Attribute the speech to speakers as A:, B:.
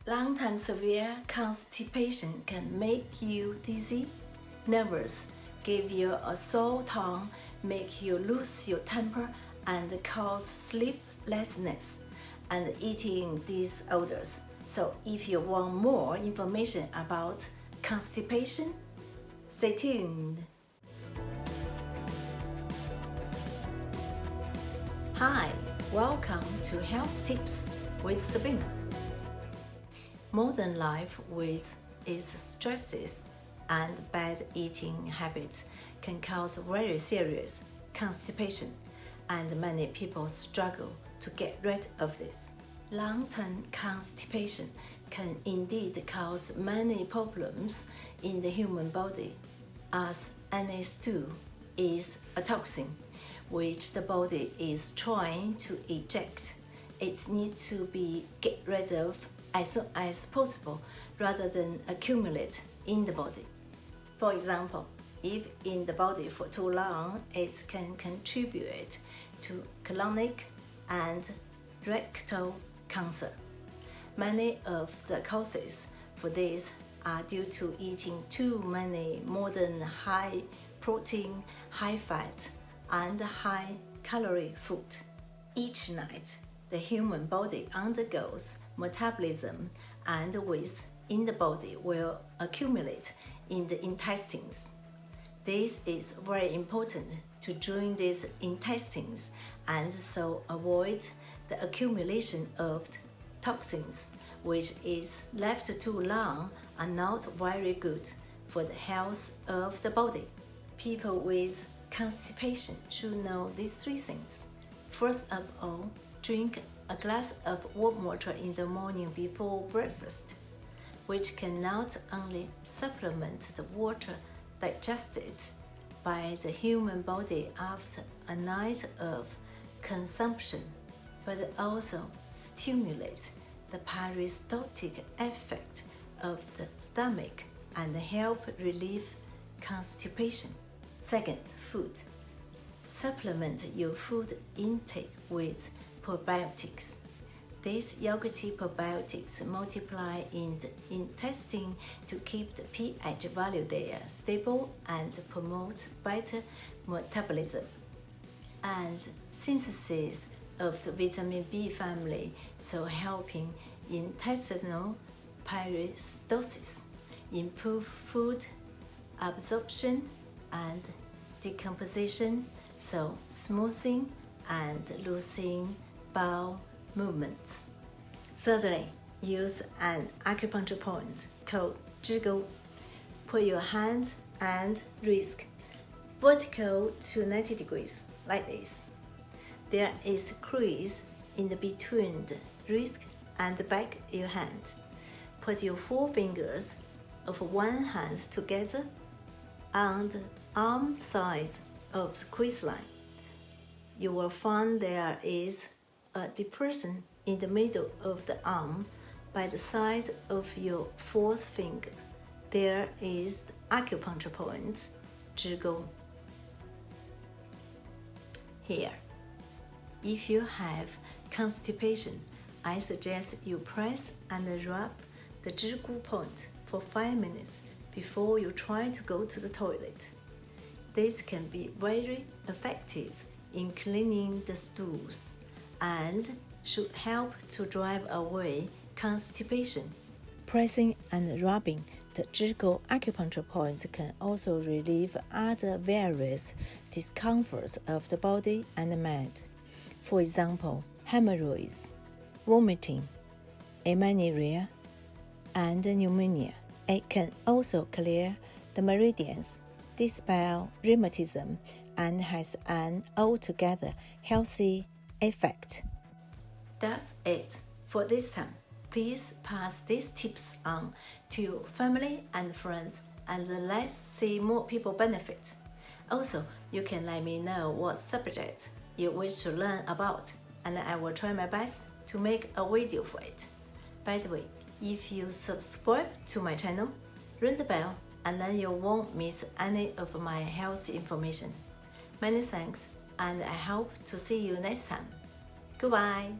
A: Long-term severe constipation can make you dizzy, nervous, give you a sore tongue, make you lose your temper, and cause sleeplessness and eating disorders. So if you want more information about constipation, stay tuned. Hi, welcome to Health Tips with Serpina. Modern life with its stresses and bad eating habits can cause very serious constipation, and many people struggle to get rid of this. Long-term constipation can indeed cause many problems in the human body, as any stool is a toxin which the body is trying to eject. It needs to be get rid of as soon as possible rather than accumulate in the body. For example, if in the body for too long, it can contribute to colonic and rectal cancer. Many of the causes for this are due to eating too many modern high protein, high fat, and high calorie food. Each night, the human body undergoes metabolism, and waste in the body will accumulate in the intestines. This is very important to drain these intestines and so avoid the accumulation of toxins, which is left too long and not very good for the health of the body. People with constipation should know these three things. First of all, drink a glass of warm water in the morning before breakfast, which can not only supplement the water digested by the human body after a night of consumption, but also stimulate the peristaltic effect of the stomach and help relieve constipation. Second, food. Supplement your food intake with probiotics. These yogurty probiotics multiply in the intestine to keep the pH value there stable and promote better metabolism and synthesis of the vitamin B family, so helping intestinal peristalsis, improve food absorption and decomposition, so smoothing and loosening bowel movements. Thirdly, use an acupuncture point called 支沟. Put your hand and wrist vertical to 90 degrees, like this. There is a crease in the between the wrist and the back of your hand. Put your four fingers of one hand together on the arm side of the crease line. You will find there is a depression in the middle of the arm by the side of your fourth finger. There is the acupuncture point, 支沟. Here, if you have constipation, I suggest you press and rub the 支沟 point for 5 minutes before you try to go to the toilet. This can be very effective in cleaning the stools and should help to drive away constipation. Pressing and rubbing the 支沟 acupuncture points can also relieve other various discomforts of the body and mind. For example, hemorrhoids, vomiting, amenorrhea, and pneumonia. It can also clear the meridians, dispel rheumatism, and has an altogether healthy effect. That's it for this time. Please pass these tips on to your family and friends, and let's see more people benefit. Also, you can let me know what subject you wish to learn about, and I will try my best to make a video for it. By the way, if you subscribe to my channel, ring the bell, and then you won't miss any of my health information. Many thanks, and I hope to see you next time. Goodbye.